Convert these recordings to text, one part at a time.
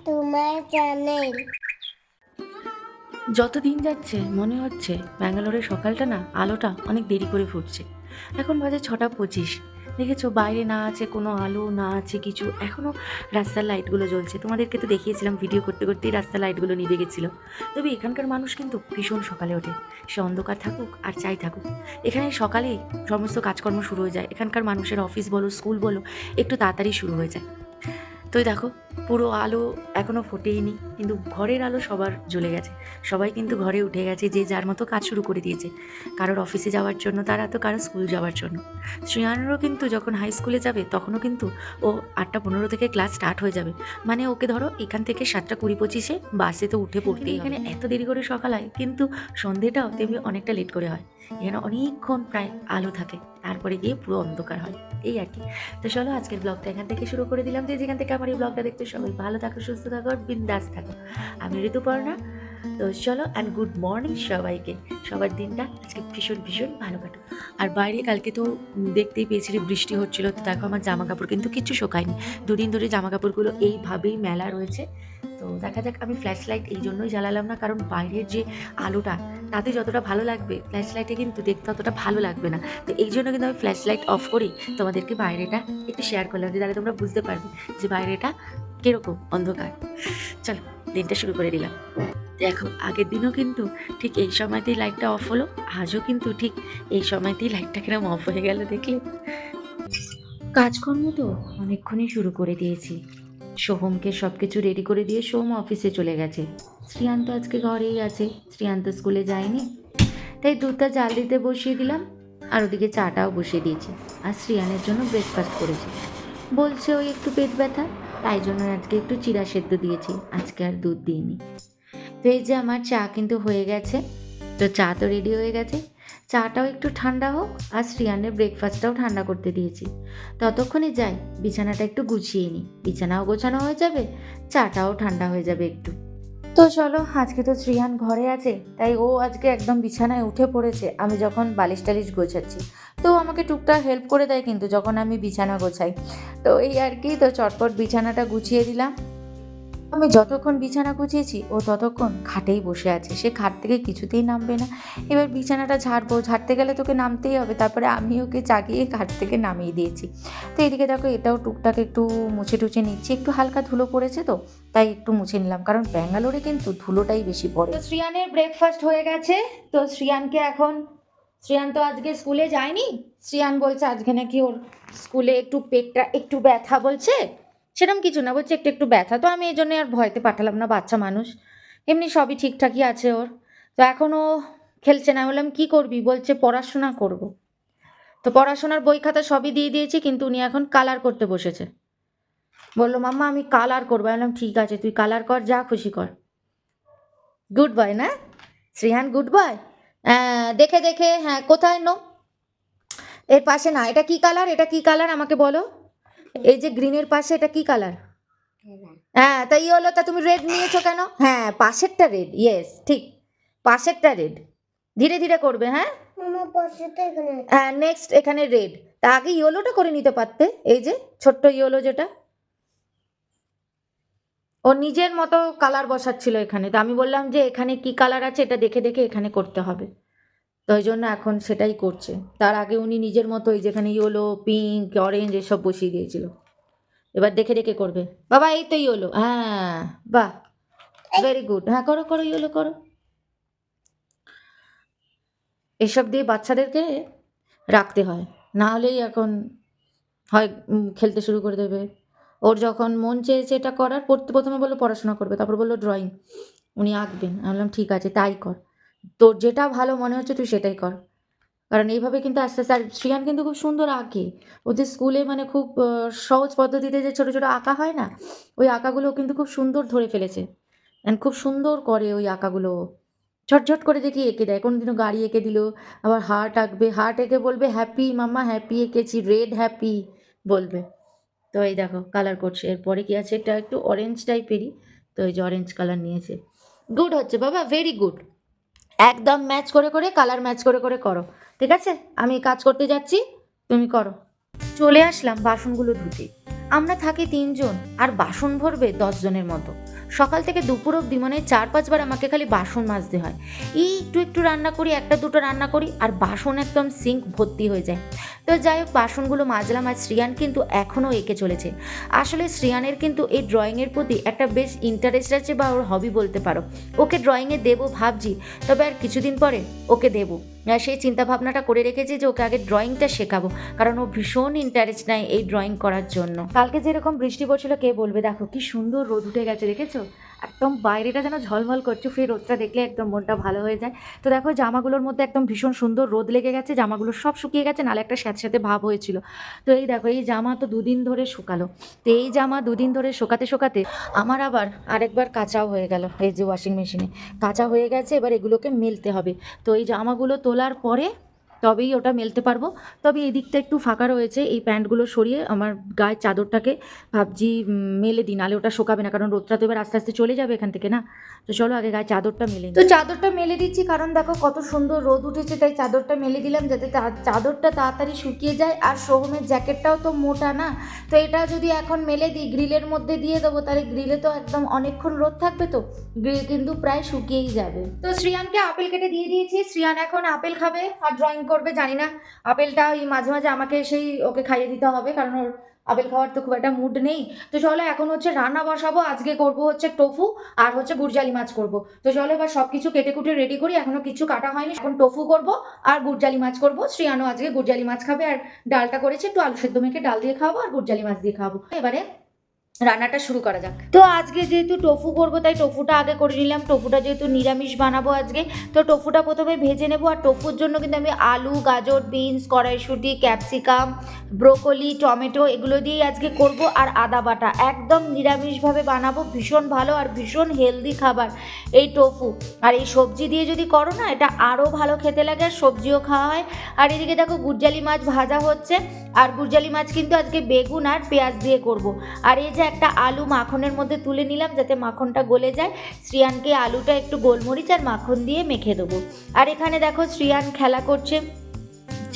তোমার চ্যানেল। যত দিন যাচ্ছে মনে হচ্ছে ব্যাঙ্গালোরের সকালটা না আলোটা অনেক দেরি করে ফুটছে। এখন বাজে 6:25। দেখেছো বাইরে না আছে কোনো আলো, না আছে কিছু, এখনও রাস্তার লাইটগুলো জ্বলছে। তোমাদেরকে তো দেখিয়েছিলাম ভিডিও করতে করতেই রাস্তার লাইটগুলো নিভে গেছিলো। তবে এখানকার মানুষ কিন্তু ভীষণ সকালে ওঠে, সে অন্ধকার থাকুক আর যাই থাকুক। এখানে সকালেই সমস্ত কাজকর্ম শুরু হয়ে যায়। এখানকার মানুষের অফিস বলো, স্কুল বলো, একটু তাড়াতাড়ি শুরু হয়ে যায়। তো দেখো পুরো আলো এখনও ফোটেইনি, কিন্তু ঘরের আলো সবার জ্বলে গেছে। সবাই কিন্তু ঘরে উঠে গেছে, যে যার মতো কাজ শুরু করে দিয়েছে। কারোর অফিসে যাওয়ার জন্য, তারা তো কারো স্কুল যাওয়ার জন্য। শ্রেয়ানেরও কিন্তু যখন হাই স্কুলে যাবে তখনও কিন্তু ও 8:15 থেকে ক্লাস স্টার্ট হয়ে যাবে। মানে ওকে ধরো এখান থেকে 7:20-25 বাসে তো উঠে পড়তেই। এখানে এত দেরি করে সকাল হয়, কিন্তু সন্ধেটাও তেমনি অনেকটা লেট করে হয়। এখানে অনেকক্ষণ প্রায় আলো থাকে, তারপরে গিয়ে পুরো অন্ধকার হয়, এই আর কি। তো চলো আজকের ব্লগটা এখান থেকে শুরু করে দিলাম। যে যেখান থেকে আমার এই ব্লগটা দেখতে সবাই ভালো থাকো, সুস্থ থাকো আর বিন্দাস থাকো। আমি ঋতুপর্ণা। তো চলো অ্যান্ড গুড মর্নিং সবাইকে। সবার দিনটা আজকে ভীষণ ভীষণ ভালো কাটুক। আর বাইরে কালকে তো দেখতেই পেয়েছি বৃষ্টি হচ্ছিল, তো দেখো আমার জামা কাপড় কিন্তু কিচ্ছু শোকায়নি। দুদিন ধরে জামা কাপড়গুলো এইভাবেই মেলা রয়েছে। তো দেখা যাক। আমি ফ্ল্যাশ লাইট এই জন্যই জ্বালালাম না, কারণ বাইরের যে আলোটা তাতে যতটা ভালো লাগবে ফ্ল্যাশ লাইটে কিন্তু দেখতে অতটা ভালো লাগবে না। তো এই জন্য কিন্তু আমি ফ্ল্যাশ লাইট অফ করেই তোমাদেরকে বাইরেটা একটু শেয়ার করলাম, যে তাহলে তোমরা বুঝতে পারবে যে বাইরেটা কীরকম অন্ধকার। চলো দিনটা শুরু করে দিলাম। দেখো আগের দিনও কিন্তু ঠিক এই সময়তেই লাইটটা অফ হলো, আজও কিন্তু ঠিক এই সময়তেই লাইটটা কিরম অফ হয়ে গেল দেখলে। কাজকর্ম তো অনেকক্ষণই শুরু করে দিয়েছি। সোহমকে সব কিছু রেডি করে দিয়ে সোহম অফিসে চলে গেছে। শ্রিয়ান্ত আজকে ঘরেই আছে, শ্রিয়ান্ত স্কুলে যায়নি, তাই দুধটা জাল দিতে বসিয়ে দিলাম। আর ওদিকে চাটাও বসিয়ে দিয়েছি। আর শ্রিয়ানের জন্য ব্রেকফাস্ট করেছি। বলছে ওই একটু পেট ব্যথা, তাই জন্য আজকে একটু চিড়া সেদ্ধ দিয়েছি, আজকে আর দুধ দিইনি। তো এই যে আমার চা কিন্তু হয়ে গেছে। তো চা তো রেডি হয়ে গেছে, চাটাও একটু ঠান্ডা হোক। আর শ্রিয়ানের ব্রেকফাস্টটাও ঠান্ডা করতে দিয়েছি। ততক্ষণে যাই বিছানাটা একটু গুছিয়ে নিই, বিছানাও গোছানো হয়ে যাবে, চাটাও ঠান্ডা হয়ে যাবে একটু। তো চলো আজকে তো শ্রিয়ান ঘরে আছে, তাই ও আজকে একদম বিছানায় উঠে পড়েছে আমি যখন বালিশ টালিশ গোছাচ্ছি। তো আমাকে টুকটাক হেল্প করে দেয় কিন্তু যখন আমি বিছানা গোছাই। তো এই আর কি, তো চটপট বিছানাটা গুছিয়ে দিলাম। আমি যতক্ষণ বিছানা গুছিয়েছি ও ততক্ষণ খাটেই বসে আছে, সে খাট থেকে কিছুতেই নামবে না। এবার বিছানাটা ঝাড়বো, ঝাড়তে গেলে তোকে নামতেই হবে, তারপরে আমি ওকে জাগিয়ে খাট থেকে নামিয়ে দিয়েছি। তো এদিকে দেখো এটাও টুকটাক একটু মুছে টুছে নিচ্ছি, একটু হালকা ধুলো পড়েছে তো তাই একটু মুছে নিলাম, কারণ ব্যাঙ্গালোরে কিন্তু ধুলোটাই বেশি পড়ে। তো শ্রিয়ানের ব্রেকফাস্ট হয়ে গেছে। তো শ্রিয়ানকে এখন, শ্রিয়ান তো আজকে স্কুলে যায়নি। শ্রিয়ান বলছে আজকে নাকি ওর স্কুলে একটু পেটটা একটু ব্যথা বলছে। সেরকম কিছু না, বলছে একটু একটু ব্যথা। তো আমি এই জন্য আর ভয়তে পাঠালাম না, বাচ্চা মানুষ, এমনি সবই ঠিকঠাকই আছে ওর। তো এখন ও খেলছে না। বললাম কি করবি, বলছে পড়াশোনা করব। তো পড়াশোনার বই খাতা সবই দিয়ে দিয়েছি, কিন্তু উনি এখন কালার করতে বসেছে। বললো মাম্মা আমি কালার করবো। বললাম ঠিক আছে তুই কালার কর, যা খুশি কর। গুড বয় না শ্রেয়ান, গুড বয়। দেখে দেখে, হ্যাঁ কোথায় নো, এর পাশে না, এটা কি কালার, এটা কি কালার আমাকে বলো। এই যে গ্রিনের পাশে এটা কি কালার? হ্যাঁ তাই হলো, তা তুমি রেড নিয়েছো কেন? হ্যাঁ পাশেরটা রেড, ইয়েস ঠিক, পাশেরটা রেড। ধীরে ধীরে করবে, হ্যাঁ। হ্যাঁ নেক্সট এখানে রেড। তা আগে ইয়েলোটা করে নিতে পারতে, এই যে ছোট্ট ইয়েলো যেটা। ও নিজের মতো কালার বসাচ্ছিল এখানে, তো আমি বললাম যে এখানে কি কালার আছে এটা দেখে দেখে এখানে করতে হবে। তো ওই জন্য এখন সেটাই করছে। তার আগে উনি নিজের মতো এই যেখানে ইয়েলো, পিঙ্ক, অরেঞ্জ এসব বসিয়ে দিয়েছিল। এবার দেখে দেখে করবে। বাবা এই তো ইয়েলো, হ্যাঁ বাহ ভেরি গুড, হ্যাঁ করো করো ইয়েলো করো। এসব দিয়ে বাচ্চাদেরকে রাখতে হয়, না হলেই এখন হয় খেলতে শুরু করে দেবে। ওর যখন মন চেয়েছে এটা করার, পড়তে প্রথমে বললো পড়াশোনা করবে, তারপর বললো ড্রয়িং, উনি আঁকবেন। আমি বললাম ঠিক আছে তাই কর, তোর যেটা ভালো মনে হচ্ছে তুই সেটাই কর। কারণ এইভাবে কিন্তু আস্তে আস্তে, আর শ্রিয়ান কিন্তু খুব সুন্দর আঁকে। ওদের স্কুলে মানে খুব সহজ পদ্ধতিতে যে ছোটো ছোটো আঁকা হয় না, ওই আঁকাগুলো কিন্তু খুব সুন্দর ধরে ফেলেছে। অ্যান্ড খুব সুন্দর করে ওই আঁকাগুলো, ঝটঝট করে দেখি এঁকে দেয়। কোনোদিনও গাড়ি এঁকে দিল, আবার হার্ট আঁকবে, হার্ট এঁকে বলবে হ্যাপি মাম্মা হ্যাপি এঁকেছি, রেড হ্যাপি বলবে। তো এই দেখো কালার করছে। এরপরে কি আছে, এটা একটু অরেঞ্জ টাইপেরই, তো এই যে অরেঞ্জ কালার নিয়েছে। গুড হচ্ছে বাবা, ভেরি গুড। একদম ম্যাচ করে করে, কালার ম্যাচ করে করে করো, ঠিক আছে। আমি কাজ করতে যাচ্ছি, তুমি করো। চলে আসলাম বাসনগুলো ধুতে। আমরা থাকি 3 জন আর বাসন ভরবে 10 জনের মতো। সকাল থেকে দুপুর অবধি মানে 4-5 বার আমাকে খালি বাসন মাজতে হয়। এই একটু একটু রান্না করি, একটা দুটো রান্না করি আর বাসন একদম সিঙ্ক ভর্তি হয়ে যায়। তো যাই হোক বাসনগুলো মাজলাম। আর শ্রিয়ান কিন্তু এখনও এঁকে চলেছে। আসলে শ্রিয়ানের কিন্তু এই ড্রয়িংয়ের প্রতি একটা বেশ ইন্টারেস্ট আছে বা ওর হবি বলতে পারো। ওকে ড্রয়িংয়ে দেবো ভাবছি, তবে আর কিছুদিন পরে ওকে দেবো। সেই চিন্তাভাবনাটা করে রেখেছি যে ওকে আগে ড্রয়িংটা শেখাবো, কারণ ও ভীষণ ইন্টারেস্ট নেয় এই ড্রয়িং করার জন্য। কালকে যেরকম বৃষ্টি পড়ছিল কে বলবে, দেখো কি সুন্দর রোদ উঠে গেছে, দেখেছো? একদম বাইরেটা যেন ঝলমল করছে, ফের রোদটা দেখলে একদম মনটা ভালো হয়ে যায়। তো দেখো জামাগুলোর মধ্যে একদম ভীষণ সুন্দর রোদ লেগে গেছে, জামাগুলো সব শুকিয়ে গেছে, নালে একটা স্যাঁতস্যাঁতে ভাব হয়েছিল। তো এই দেখো এই জামা তো 2 দিন ধরে শুকালো। তো এই জামা 2 দিন ধরে শোকাতে শোকাতে আমার আবার আরেকবার কাঁচাও হয়ে গেল, এই যে ওয়াশিং মেশিনে কাঁচা হয়ে গেছে। এবার এগুলোকে মেলতে হবে। তো এই জামাগুলো তোলার পরে তবেই ওটা মেলতে পারবো। তবে এই দিকটা একটু ফাঁকা রয়েছে, এই প্যান্টগুলো সরিয়ে আমার গায়ের চাদরটাকে ভাবছি মেলে দিই, নাহলে ওটা শোকাবে না, কারণ রোদটা তো এবার আস্তে আস্তে চলে যাবে এখান থেকে না। তো চলো আগে গায়ে চাদরটা মেলে নিই। তো চাদরটা মেলে দিচ্ছি, কারণ দেখো কত সুন্দর রোদ উঠেছে, তাই চাদরটা মেলে দিলাম যাতে চাদরটা তাড়াতাড়ি শুকিয়ে যায়। আর সোহমের জ্যাকেটটাও তো মোটা না, তো এটা যদি এখন মেলে দিই গ্রিলের মধ্যে দিয়ে দেবো, তাহলে গ্রিলে তো একদম অনেকক্ষণ রোদ থাকবে, তো গ্রিল কিন্তু প্রায় শুকিয়েই যাবে। তো শ্রিয়ানকে আপেল কেটে দিয়ে দিয়েছি, শ্রিয়ান এখন আপেল খাবে আর ড্রয়িং করবে। জানি না আপেলটা ওই মাঝে মাঝে আমাকে সেই ওকে খাইয়ে দিতে হবে, কারণ ওর আপেল খাওয়ার তো খুব একটা মুড নেই। তো চলো এখন হচ্ছে রান্না বসাবো। আজকে করব হচ্ছে টোফু আর হচ্ছে গুড়জালি মাছ করব। তো চলো এবার সব কিছু কেটে কুটে রেডি করি, এখনো কিছু কাটা হয়নি। এখন টোফু করব আর গুড়জালি মাছ করব। শ্রিয়ানও আজকে গুড়জালি মাছ খাবে, আর ডালটা করেছে একটু আলু সেদ্ধ মেখে ডাল দিয়ে খাবো আর গুড়জালি মাছ দিয়ে খাবো। এবারে রান্নাটা শুরু করা যাক। তো আজকে যেহেতু টোফু করবো তাই টোফুটা আগে করে নিলাম। টোফুটা যেহেতু নিরামিষ বানাবো আজকে, তো টোফুটা প্রথমে ভেজে নেবো। আর টোফুর জন্য কিন্তু আমি আলু, গাজর, বিনস, কড়াইশুঁটি, ক্যাপসিকাম, ব্রোকলি, টমেটো এগুলো দিয়েই আজকে করব। আর আদা বাটা, একদম নিরামিষভাবে বানাবো। ভীষণ ভালো আর ভীষণ হেলদি খাবার এই টোফু। আর এই সবজি দিয়ে যদি করো না, এটা আরও ভালো খেতে লাগে, আর সবজিও খাওয়া হয়। আর এদিকে দেখো গুড়জালি মাছ ভাজা হচ্ছে। আর গুড়জালি মাছ কিন্তু আজকে বেগুন আর পেঁয়াজ দিয়ে করব। আর এই যে একটা আলু মাখনের মধ্যে তুলে নিলাম যাতে মাখনটা গলে যায়। শ্রিয়ানকে আলুটা একটু গোলমরিচ আর মাখন দিয়ে মেখে দেবো। আর এখানে দেখো শ্রিয়ান খেলা করছে,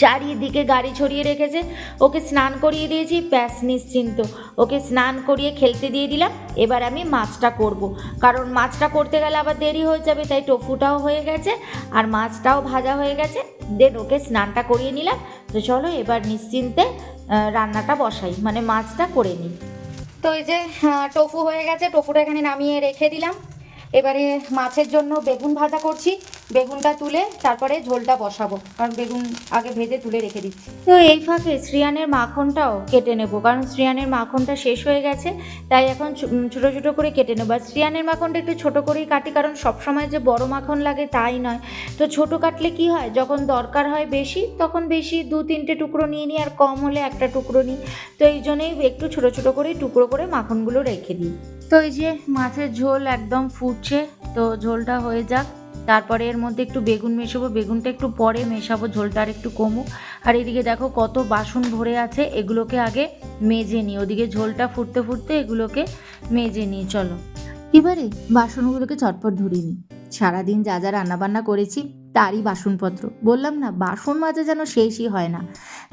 চারিদিকে গাড়ি ছড়িয়ে রেখেছে। ওকে স্নান করিয়ে দিয়েছি, ব্যাস নিশ্চিন্ত। ওকে স্নান করিয়ে খেলতে দিয়ে দিলাম। এবার আমি মাছটা করব, কারণ মাছটা করতে গেলে আবার দেরি হয়ে যাবে, তাই টোফুটাও হয়ে গেছে আর মাছটাও ভাজা হয়ে গেছে। দেন ওকে স্নানটা করিয়ে নিলাম। তো চলো এবার নিশ্চিন্তে রান্নাটা বসাই, মানে মাছটা করে নিই। তো এই যে টোফু হয়ে গেছে, টোফুটা এখানে নামিয়ে রেখে দিলাম। এবারে মাছের জন্য বেগুন ভাজা করছি। বেগুনটা তুলে তারপরে ঝোলটা বসাবো, কারণ বেগুন আগে ভেজে তুলে রেখে দিচ্ছি। তো এই ফাঁকে শ্রিয়ানের মাখনটাও কেটে নেব, কারণ শ্রিয়ানের মাখনটা শেষ হয়ে গেছে, তাই এখন ছোটো ছোটো করে কেটে নেবো। আর শ্রিয়ানের মাখনটা একটু ছোটো করেই কাটি, কারণ সবসময় যে বড় মাখন লাগে তাই নয়। তো ছোটো কাটলে কি হয়, যখন দরকার হয় বেশি তখন বেশি 2-3টে টুকরো নিয়ে নিই, আর কম হলে একটা টুকরো নিই। তো এই জন্যই একটু ছোটো ছোটো করেই টুকরো করে মাখনগুলো রেখে দিই। তো এই যে মাছের ঝোল একদম ফুটছে, তো ঝোলটা হয়ে যাক। তারপরে এর মধ্যে একটু বেগুন মেশাবো, বেগুনটা একটু পরে মেশাবো, ঝোলটা আর একটু কমুক। আর এদিকে দেখো কত বাসন ভরে আছে, এগুলোকে আগে মেজে নিই। ওদিকে ঝোলটা ফুটতে ফুটতে এগুলোকে মেজে নিই। চলো এবারে বাসনগুলোকে চটপট ধরিয়ে নিই। সারাদিন যা যা রান্নাবান্না করেছি তারই বাসনপত্র, বললাম না বাসন মাজা যেন শেষই হয় না।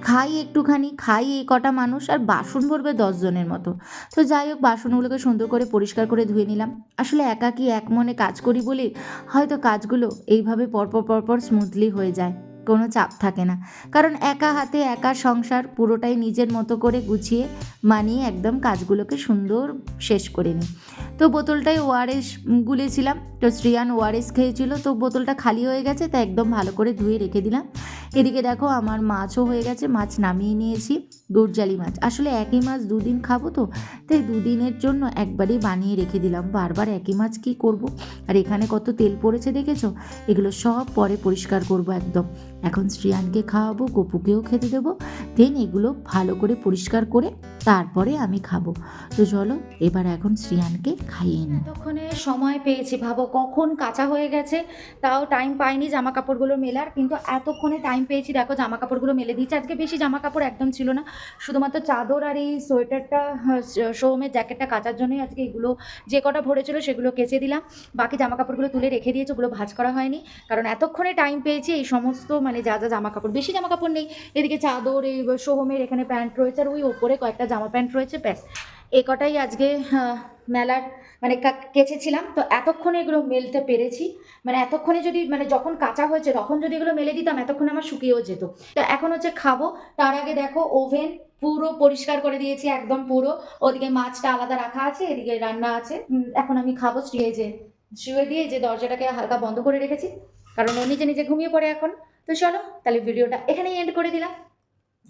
খাই একটুখানি, খাই এই কটা মানুষ, আর বাসন ভরবে 10 জনের মতো। তো যাই হোক বাসনগুলোকে সুন্দর করে পরিষ্কার করে ধুয়ে নিলাম। আসলে একাকী এক মনে কাজ করি বলে হয়তো কাজগুলো এইভাবে পরপর পরপর স্মুথলি হয়ে যায়, কোনো চাপ থাকে না। কারণ একা হাতে একা সংসার, পুরোটাই নিজের মতো করে গুছিয়ে মানিয়ে একদম কাজগুলোকে সুন্দর শেষ করে নিই। তো বোতলটায় ওআরএস গুলেছিলাম, তো শ্রিয়ান ওআরএস খেয়েছিল, তো বোতলটা খালি হয়ে গেছে, তাই একদম ভালো করে ধুয়ে রেখে দিলাম। এদিকে দেখো আমার মাছও হয়ে গেছে, মাছ নামিয়ে নিয়েছি। গুড়জালি মাছ, আসলে একই মাছ 2 দিন খাবো, তো তাই 2 দিনের জন্য একবারই বানিয়ে রেখে দিলাম। বারবার একই মাছ কি করব। আর এখানে কত তেল পড়েছে দেখেছো, এগুলো সব পরে পরিষ্কার করব একদম। এখন শ্রিয়ানকে খাওয়াবো, গপুকেও খেতে দেবো, দেন এগুলো ভালো করে পরিষ্কার করে তারপরে আমি খাবো। তো চলো এবার এখন শ্রিয়ানকে খাইয়ে নিই। এতক্ষণে সময় পেয়েছি, ভাবো কখন কাঁচা হয়ে গেছে, তাও টাইম পাইনি জামা কাপড়গুলো মেলার, কিন্তু এতক্ষণে টাইম টাইম পেয়েছি দেখো জামা কাপড়গুলো মেলে দিয়েছি। আজকে বেশি জামা কাপড় একদম ছিল না, শুধুমাত্র চাদর আর এই সোয়েটারটা, সোহমের জ্যাকেটটা কাচার জন্যই আজকে এগুলো যে কটা ভরেছিল সেগুলো কেচে দিলাম। বাকি জামা কাপড়গুলো তুলে রেখে দিয়েছি, ওগুলো ভাঁজ করা হয়নি, কারণ এতক্ষণে টাইম পেয়েছি এই সমস্ত মানে যা যা জামা কাপড়, বেশি জামা কাপড় নেই। এদিকে চাদর, এই সোহমের এখানে প্যান্ট রয়েছে, আর ওই ওপরে কয়েকটা জামা প্যান্ট রয়েছে, ব্যাস এ কটাই আজকে মেলার মানে কেচেছিলাম। তো এতক্ষণে এগুলো মেলতে পেরেছি, মানে এতক্ষণে যদি মানে যখন কাঁচা হয়েছে তখন যদি এগুলো মেলে দিতাম এতক্ষণে আমার শুকিয়েও যেত। তো এখন হচ্ছে খাবো, তার আগে দেখো ওভেন পুরো পরিষ্কার করে দিয়েছি একদম পুরো। ওদিকে মাছটা আলাদা রাখা আছে, এদিকে রান্না আছে। এখন আমি খাবো। শুয়ে দিয়ে যে দরজাটাকে হালকা বন্ধ করে রেখেছি, কারণ ও নিজে নিজে ঘুমিয়ে পড়ে এখন। তো চলো তাহলে ভিডিওটা এখানেই এন্ড করে দিলাম।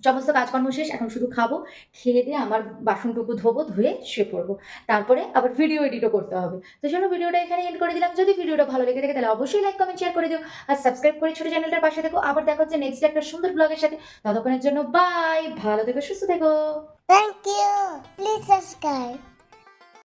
সমস্ত কাজকর্ম শেষ, এখন শুধু খাবো, খেয়ে দিয়ে আমার বাসনটুকু ধোবো, ধুয়ে শুয়ে পড়বো, তারপরে আবার ভিডিও এডিটও করতে হবে। তো চলো ভিডিওটা এখানে এন্ড করে দিলাম। যদি ভিডিওটা ভালো লেগে থাকে তাহলে অবশ্যই লাইক কমেন্ট শেয়ার করে দিও, আর সাবস্ক্রাইব করে ছোট চ্যানেলটার পাশে দেখো। আবার দেখা হচ্ছে নেক্সট একটা সুন্দর ব্লগের সাথে। ততক্ষণের জন্য বাই, ভালো থেকো, সুস্থ থেকো। Thank you. Please subscribe.